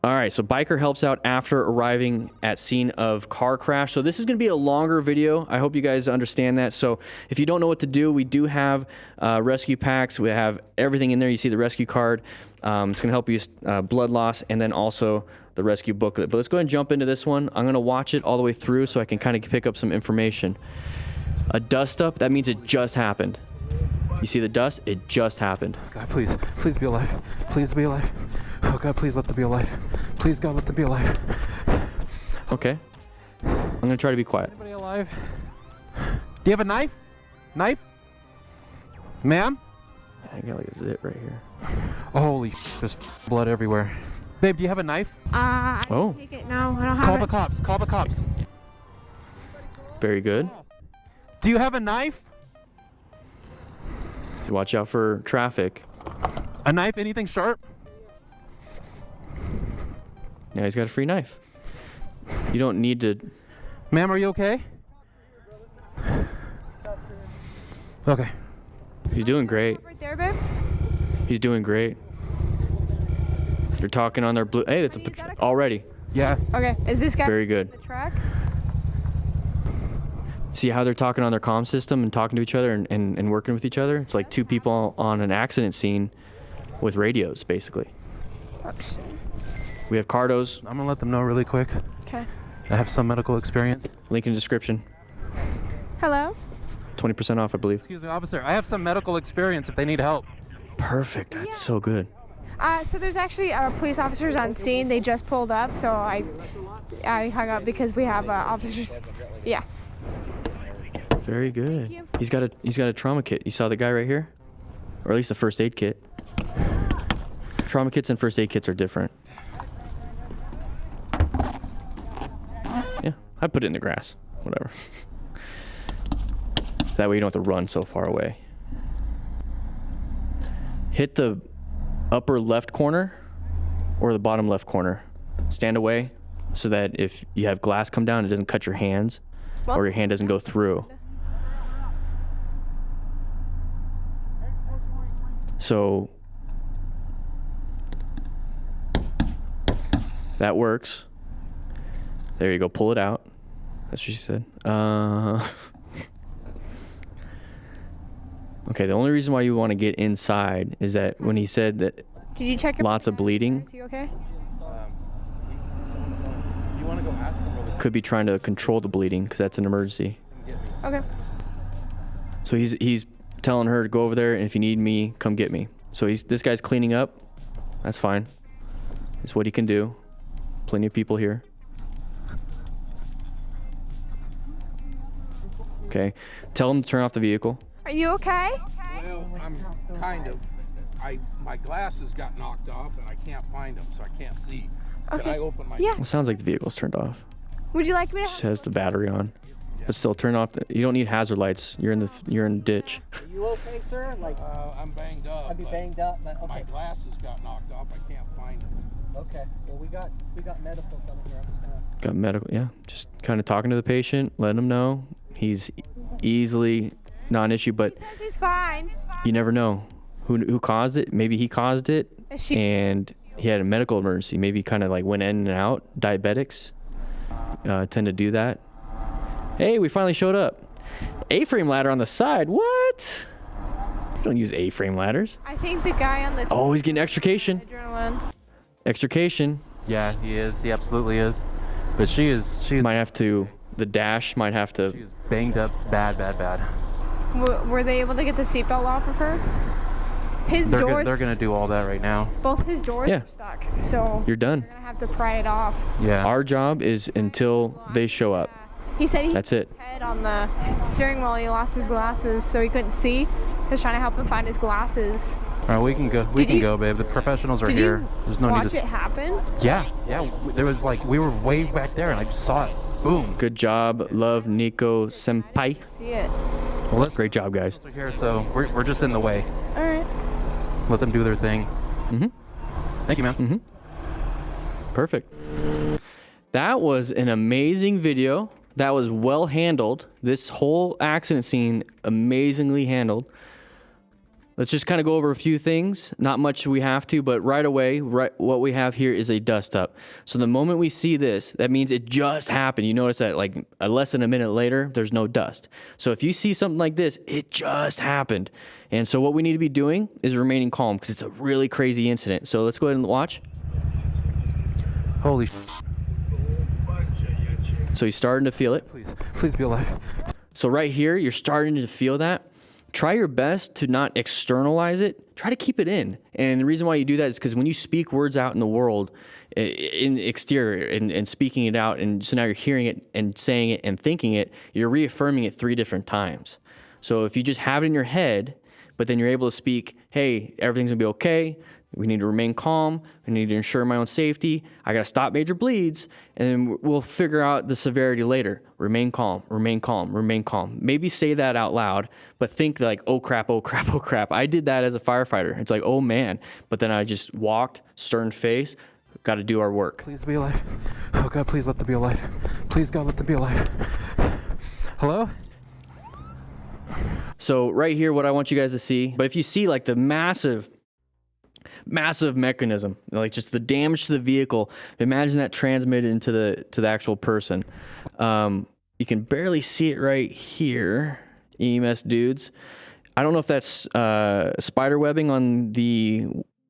All right, so biker helps out after arriving at scene of car crash. So this is going to be a longer video. I hope you guys understand that. So if you don't know what to do, we do have rescue packs. We have everything in there. You see the rescue card. It's going to help you blood loss, and then also the rescue booklet. But let's go ahead and jump into this one. I'm going to watch it all the way through so I can kind of pick up some information. A dust up, that means it just happened. You see the dust? It just happened. God, please be alive. Please be alive. Oh God, please let them be alive. Please God, let them be alive. Okay. I'm gonna try to be quiet. Anybody alive? Do you have a knife? Knife? Ma'am? I got like a zit right here. Holy there's blood everywhere. Babe, do you have a knife? I can take it now. I don't have Call it. the cops. Call the cops. Very good. Do you have a knife? So watch out for traffic. A knife? Anything sharp? Now he's got a free knife. You don't need to... Ma'am, are you okay? Okay. He's doing great. Right there, babe. He's doing great. They're talking on their blue... Hey, that's already. Yeah. Okay, is this guy Very good. on the track? See how they're talking on their comm system and talking to each other and working with each other? It's like two people on an accident scene with radios, basically. Oops. We have Cardos. I'm gonna let them know really quick. Okay. I have some medical experience. Link in the description. Hello? 20% off, I believe. Excuse me, officer. I have some medical experience if they need help. Perfect. That's so good. So there's actually police officers on scene. They just pulled up, so I hung up because we have officers. Yeah. Very good. He's got a trauma kit. You saw the guy right here? Or at least a first aid kit. Trauma kits and first aid kits are different. Yeah, I'd put it in the grass. Whatever. That way you don't have to run so far away. Hit the upper left corner or the bottom left corner. Stand away so that if you have glass come down, it doesn't cut your hands or your hand doesn't go through. So that works. There you go. Pull it out. That's what she said. Okay, the only reason why you want to get inside is that when he said that Did you check your lots of bleeding, Is he okay? You want to go ask him really could be trying to control the bleeding because that's an emergency. Okay. So he's telling her to go over there, and if you need me, come get me. So this guy's cleaning up. That's fine. It's what he can do. Plenty of people here. Okay. Tell him to turn off the vehicle. Are you okay? Well, I'm kind of. My glasses got knocked off and I can't find them, so I can't see. Okay. Can I open my? Yeah. It sounds like the vehicle's turned off. Would you like me to? Just has the battery on. But still, turn off. You don't need hazard lights. You're in the ditch. Are you okay, sir? Like, I'm banged up. I'd be but banged up. Okay. My glasses got knocked off. I can't find them. Okay. Well, we got medical coming here. I'm just gonna. Got medical. Yeah. Just kind of talking to the patient, letting him know he's easily not an issue, but He says he's fine. you never know who caused it. Maybe he caused it, and he had a medical emergency. Maybe kind of like went in and out. Diabetics tend to do that. Hey, we finally showed up. A-frame ladder on the side. What? Don't use A-frame ladders. I think the guy on the Oh, he's getting extrication. adrenaline. Extrication. Yeah, he is. He absolutely is. But she Might have to. The dash might have to. is banged up bad. Were they able to get the seatbelt off of her? His doors. They're gonna do all that right now. Both his doors Yeah. are stuck, so You're done. we're gonna have to pry it off. Yeah. Our job is until they show up. He said he That's hit it. his head on the steering wheel. He lost his glasses, so he couldn't see. So I was trying to help him find his glasses. All right, we can go. We Did can you- go, babe. The professionals are Did here. you There's no need watch to. it happen? Yeah. There was like we were way back there, and I just saw it. Boom. Good job. Love, Nico Senpai. See it. Well, let's Great job, guys. They're here, so we're just in the way. All right. Let them do their thing. Mhm. Thank you, ma'am. Perfect. That was an amazing video. That was well handled. This whole accident scene, amazingly handled. let's just kind of go over a few things. Not much we have to, but right away, what we have here is a dust up. So the moment we see this, that means it just happened. You notice that like less than a minute later, there's no dust. So if you see something like this, it just happened. And so what we need to be doing is remaining calm because it's a really crazy incident. So let's go ahead and watch. Holy So you're starting to feel it. please be alive. So right here, you're starting to feel that. Try your best to not externalize it. Try to keep it in. And the reason why you do that is because when you speak words out in the world, in exterior, and speaking it out, and so now you're hearing it and saying it and thinking it, you're reaffirming it 3 different times. So if you just have it in your head, but then you're able to speak, hey, everything's gonna be okay. We need to remain calm. I need to ensure my own safety. I got to stop major bleeds, and then we'll figure out the severity later. Remain calm, remain calm, remain calm. Maybe say that out loud, but think like, oh crap, oh crap, oh crap. I did that as a firefighter. It's like, oh man. But then I just walked, stern face, got to do our work. Please be alive. Oh God, please let them be alive. Please God, let them be alive. Hello? So right here, what I want you guys to see, but if you see like the massive mechanism, like just the damage to the vehicle, imagine that transmitted into the actual person. You can barely see it right here, EMS dudes. I don't know if that's spider webbing on the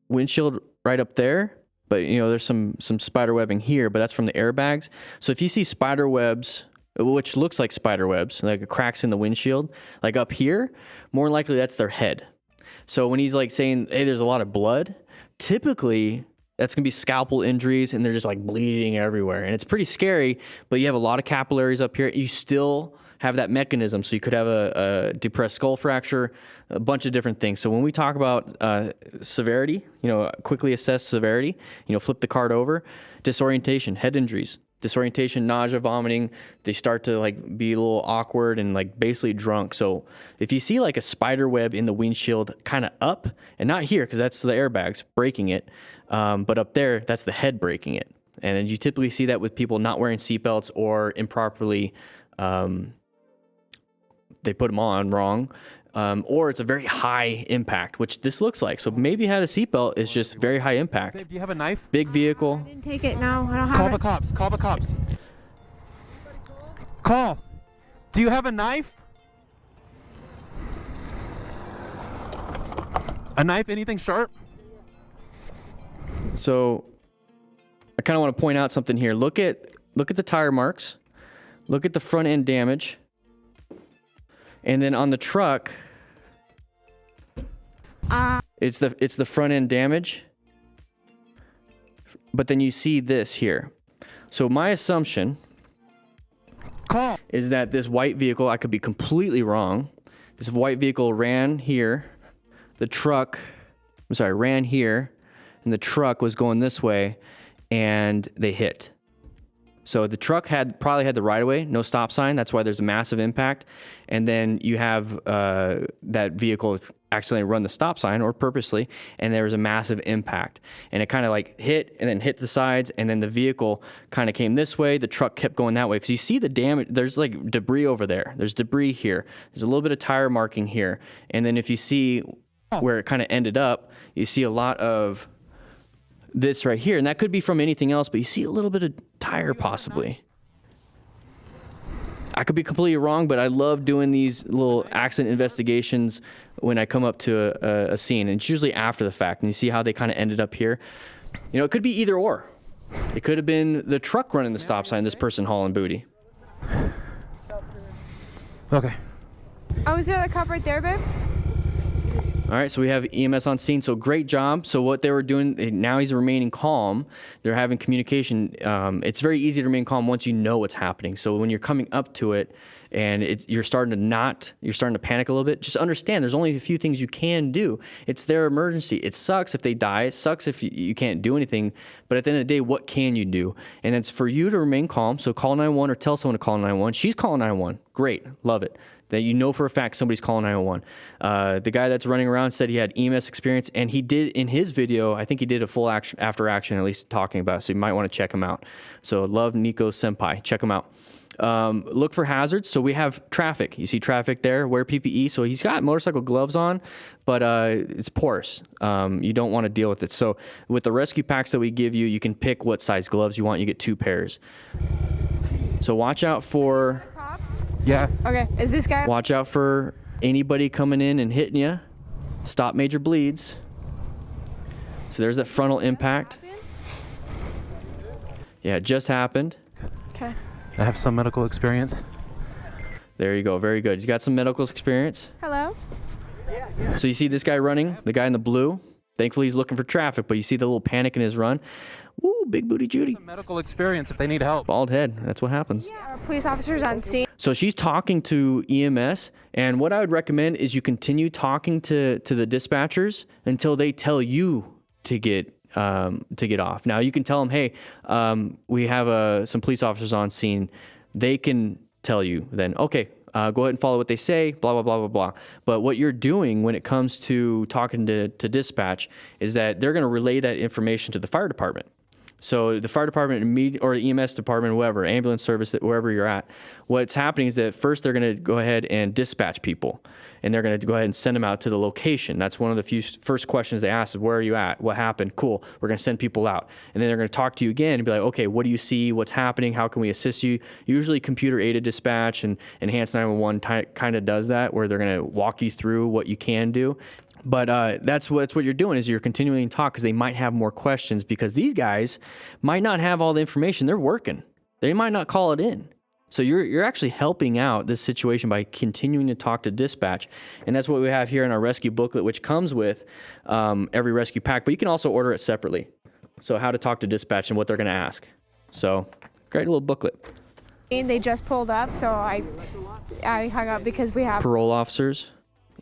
windshield right up there, but you know, there's some spider webbing here, but that's from the airbags. So if you see spider webs, which looks like spider webs, like cracks in the windshield, like up here, more likely that's their head. So when he's like saying, hey, there's a lot of blood, typically that's gonna be scalpel injuries and they're just like bleeding everywhere. And it's pretty scary, but you have a lot of capillaries up here. You still have that mechanism. So you could have a depressed skull fracture, a bunch of different things. So when we talk about severity, you know, quickly assess severity, you know, flip the card over, disorientation, head injuries, disorientation, nausea, vomiting, they start to like be a little awkward and like basically drunk. So if you see like a spider web in the windshield kind of up, and not here because that's the airbags breaking it, but up there, that's the head breaking it. And then you typically see that with people not wearing seatbelts or improperly, they put them on wrong. Or it's a very high impact, which this looks like. So maybe had a seatbelt is just very high impact. Babe, do you have a knife? Big vehicle. I didn't take it. No, I don't have Call it. the cops. Call the cops. Call. Do you have a knife? A knife? Anything sharp? So I kind of want to point out something here. Look at the tire marks. Look at the front end damage. And then on the truck, it's the front end damage. But then you see this here. So my assumption is that this white vehicle, I could be completely wrong. This white vehicle ran here. Ran here, and the truck was going this way, and they hit. So the truck probably had the right of way, no stop sign. That's why there's a massive impact. And then you have that vehicle accidentally run the stop sign or purposely, and there was a massive impact. And it kind of like hit and then hit the sides, and then the vehicle kind of came this way. The truck kept going that way because you see the damage. There's like debris over there. There's debris here. There's a little bit of tire marking here. And then if you see where it kind of ended up, you see a lot of this right here, and that could be from anything else, but you see a little bit of tire possibly. I could be completely wrong, but I love doing these little accident investigations when I come up to a scene, and it's usually after the fact, and you see how they kind of ended up here. You know, it could be either or. It could have been the truck running the stop sign, this person hauling booty. Okay. Oh, is there a cop right there, babe? All right, so we have EMS on scene. So great job. So what they were doing, now he's remaining calm. They're having communication. It's very easy to remain calm once you know what's happening. So when you're coming up to it and you're starting to panic a little bit, just understand there's only a few things you can do. It's their emergency. It sucks if they die. It sucks if you can't do anything. But at the end of the day, what can you do? And it's for you to remain calm. So call 911 or tell someone to call 911. She's calling 911. Great. Love it. That you know for a fact somebody's calling 911. The guy that's running around said he had EMS experience, and he did in his video, I think he did a full after action, at least talking about it, so you might want to check him out. So love Nico Senpai. Check him out. Look for hazards. So we have traffic. You see traffic there. Wear PPE. So he's got motorcycle gloves on, but it's porous. You don't want to deal with it. So with the rescue packs that we give you, you can pick what size gloves you want. You get 2 pairs. So watch out for. Cop? Yeah. Okay. Is this guy? Watch out for anybody coming in and hitting you. Stop major bleeds. So there's that frontal impact. Yeah, it just happened. Okay. I have some medical experience. There you go. Very good. He's got some medical experience. Hello. So you see this guy running, the guy in the blue. Thankfully, he's looking for traffic, but you see the little panic in his run. Woo, big booty Judy. Some medical experience if they need help. Bald head. That's what happens. Yeah. Police officers on scene. So she's talking to EMS, and what I would recommend is you continue talking to the dispatchers until they tell you to get off. Now you can tell them, hey, we have some police officers on scene. They can tell you then, okay, go ahead and follow what they say, blah, blah, blah, blah, blah. But what you're doing when it comes to talking to dispatch is that they're going to relay that information to the fire department. So the fire department or the EMS department, whoever, ambulance service, wherever you're at, what's happening is that first they're going to go ahead and dispatch people, and they're going to go ahead and send them out to the location. That's one of the first questions they ask is, where are you at? What happened? Cool. We're going to send people out. And then they're going to talk to you again and be like, okay, what do you see? What's happening? How can we assist you? Usually computer-aided dispatch and Enhanced 911 kind of does that, where they're going to walk you through what you can do. But that's what you're doing is you're continuing to talk because they might have more questions because these guys might not have all the information. They're working. They might not call it in. So you're actually helping out this situation by continuing to talk to dispatch. And that's what we have here in our rescue booklet, which comes with every rescue pack. But you can also order it separately. So how to talk to dispatch and what they're going to ask. So great little booklet. They just pulled up, so I hung up because we have Parole officers.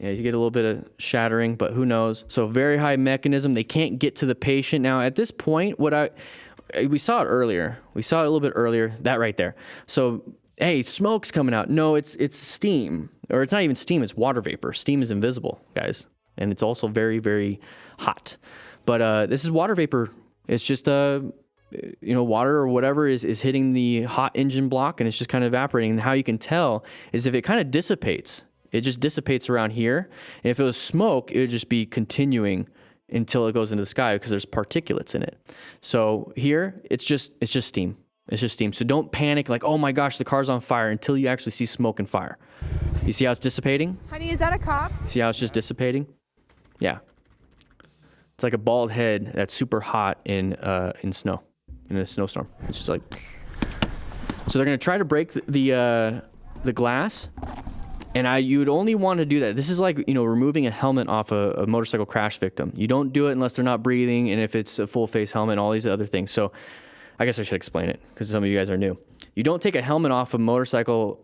Yeah, you get a little bit of shattering, but who knows? So very high mechanism. They can't get to the patient. Now, at this point, we saw it earlier. We saw it a little bit earlier, that right there. So, hey, smoke's coming out. No, it's steam. Or it's not even steam, it's water vapor. Steam is invisible, guys. And it's also very, very hot. But this is water vapor. It's just, water or whatever is hitting the hot engine block, and it's just kind of evaporating. And how you can tell is if it kind of dissipates. It just dissipates around here. And if it was smoke, it would just be continuing until it goes into the sky because there's particulates in it. So here, it's just steam. It's just steam. So don't panic like, oh my gosh, the car's on fire until you actually see smoke and fire. You see how it's dissipating? Honey, is that a cop? See how it's just dissipating? Yeah. It's like a bald head that's super hot in snow, in a snowstorm. It's just like. So they're gonna try to break the glass. And you'd only want to do that. This is like, removing a helmet off a motorcycle crash victim. You don't do it unless they're not breathing and if it's a full face helmet and all these other things. So I guess I should explain it because some of you guys are new. You don't take a helmet off a motorcycle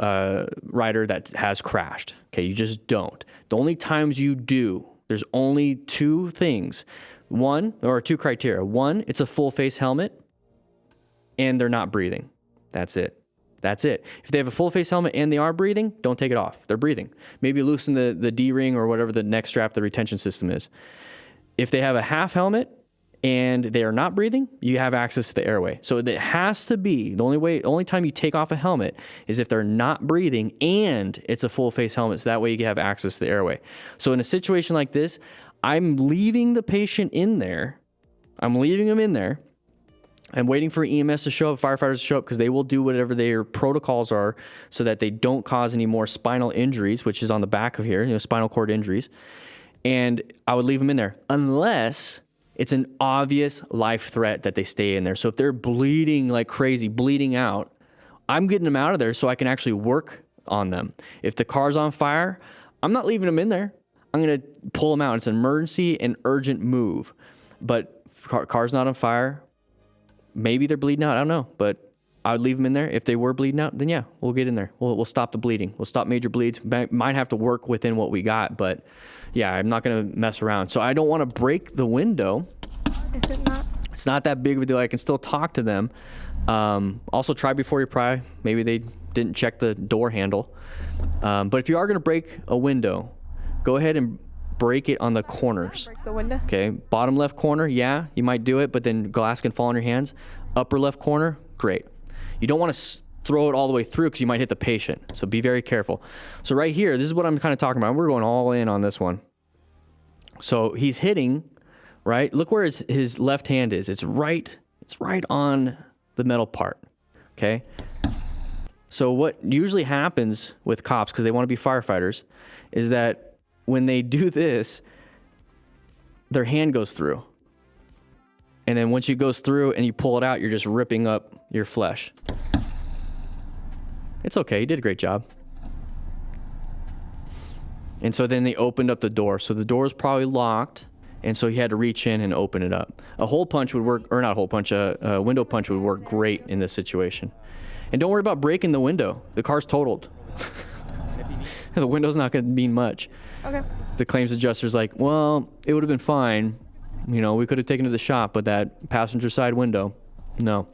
rider that has crashed. Okay, you just don't. The only times you do, there's only 2 things. 2 criteria. 1, it's a full face helmet and they're not breathing. That's it. That's it. If they have a full face helmet and they are breathing, don't take it off. They're breathing. Maybe loosen the D-ring or whatever the neck strap, the retention system is. If they have a half helmet and they are not breathing, you have access to the airway. So it has to be, the only time you take off a helmet is if they're not breathing and it's a full face helmet. So that way you can have access to the airway. So in a situation like this, I'm leaving the patient in there. I'm leaving them in there. I'm waiting for EMS to show up, firefighters to show up, because they will do whatever their protocols are so that they don't cause any more spinal injuries, which is on the back of here, spinal cord injuries. And I would leave them in there unless it's an obvious life threat that they stay in there. So if they're bleeding like crazy, bleeding out, I'm getting them out of there so I can actually work on them. If the car's on fire, I'm not leaving them in there. I'm going to pull them out. It's an emergency and urgent move. But car's not on fire. Maybe they're bleeding out. I don't know, but I would leave them in there. If they were bleeding out, then yeah, we'll get in there. We'll stop the bleeding. We'll stop major bleeds. Might have to work within what we got, but yeah, I'm not going to mess around. So I don't want to break the window. Is it not? It's not that big of a deal. I can still talk to them. Also, try before you pry. Maybe they didn't check the door handle. But if you are going to break a window, go ahead and break it on the corners. Break the window. Okay, bottom left corner, yeah, you might do it, but then glass can fall on your hands. Upper left corner, great. You don't want to throw it all the way through because you might hit the patient. So be very careful. So right here, this is what I'm kind of talking about. We're going all in on this one. So he's hitting, right? Look where his left hand is. It's right on the metal part, okay? So what usually happens with cops, because they want to be firefighters, is that when they do this, their hand goes through. And then once it goes through and you pull it out, you're just ripping up your flesh. It's okay, you did a great job. And so then they opened up the door. So the door is probably locked, and so he had to reach in and open it up. A hole punch would work, or not a hole punch, a window punch would work great in this situation. And don't worry about breaking the window. The car's totaled. The window's not going to mean much. Okay. The claims adjuster's like, well, it would have been fine. You know, we could have taken it to the shop, but that passenger side window, no.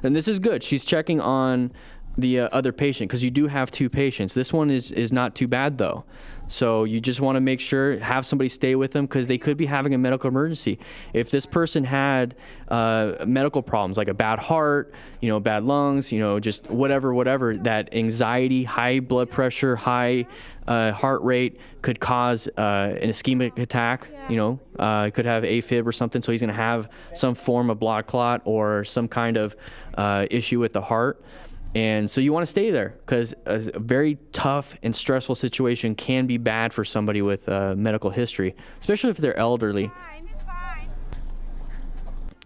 And this is good. She's checking on the other patient, because you do have 2 patients. This one is not too bad though. So you just want to make sure, have somebody stay with them, because they could be having a medical emergency. If this person had medical problems like a bad heart, you know, bad lungs, you know, just whatever, that anxiety, high blood pressure, high heart rate could cause an ischemic attack. You know, could have AFib or something. So he's going to have some form of blood clot or some kind of issue with the heart. And so you want to stay there, because a very tough and stressful situation can be bad for somebody with medical history, especially if they're elderly. Fine.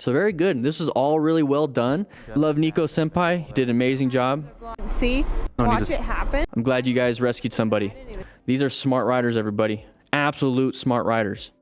So very good. This was all really well done. Love Nico Senpai. He did an amazing job. See, watch it happen. I'm glad you guys rescued somebody. These are smart riders, everybody. Absolute smart riders.